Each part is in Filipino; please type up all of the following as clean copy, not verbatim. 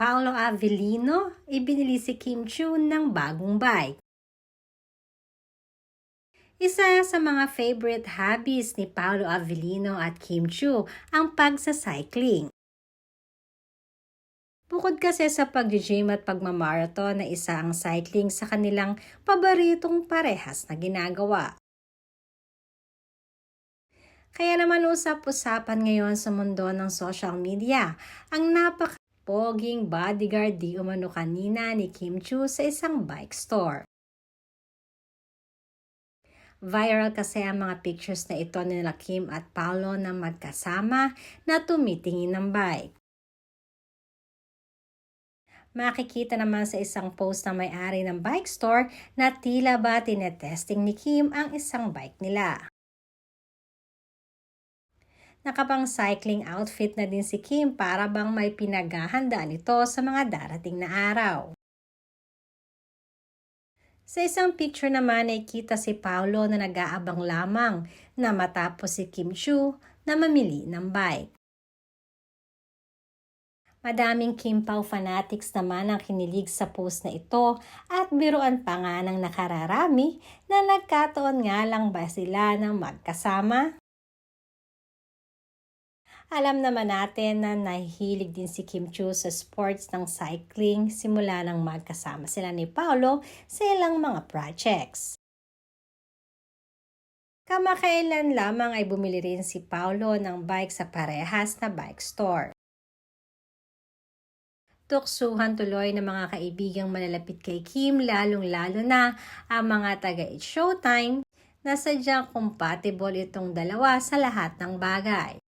Paolo Avellino, ibinili si Kim Chiu ng bagong bike. Isa sa mga favorite hobbies ni Paolo Avellino at Kim Chiu ang pagsa-cycling. Bukod kasi sa pag-gym at pagmamarathon na isa ang cycling sa kanilang paboritong parehas na ginagawa. Kaya naman usap-usapan ngayon sa mundo ng social media ang napaka-poging bodyguard di umano kanina ni Kim Chiu sa isang bike store. Viral kasi ang mga pictures na ito nila Kim at Paolo na magkasama na tumitingin ng bike. Makikita naman sa isang post na may-ari ng bike store na tila ba tinetesting ni Kim ang isang bike nila. Nakapang cycling outfit na din si Kim para bang may pinaghahandaan ito sa mga darating na araw. Sa isang picture naman ay kita si Paolo na nag-aabang lamang na matapos si Kim Chiu na mamili ng bike. Madaming Kim Pao fanatics naman ang kinilig sa post na ito at biruan pa nga ng nakararami na nagkataon nga lang ba sila ng magkasama? Alam naman natin na nahihilig din si Kim Chiu sa sports ng cycling simula nang magkasama sila ni Paolo sa ilang mga projects. Kamakailan lamang ay bumili rin si Paolo ng bike sa parehas na bike store. Tuksuhan tuloy ng mga kaibigang malalapit kay Kim lalong-lalo na ang mga taga-It's Showtime na sadyang compatible itong dalawa sa lahat ng bagay.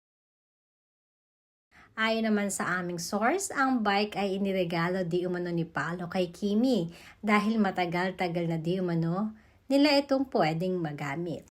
Ayon naman sa aming source, ang bike ay iniregalo di umano ni Paolo kay Kimi dahil matagal-tagal na di umano nila itong pwedeng magamit.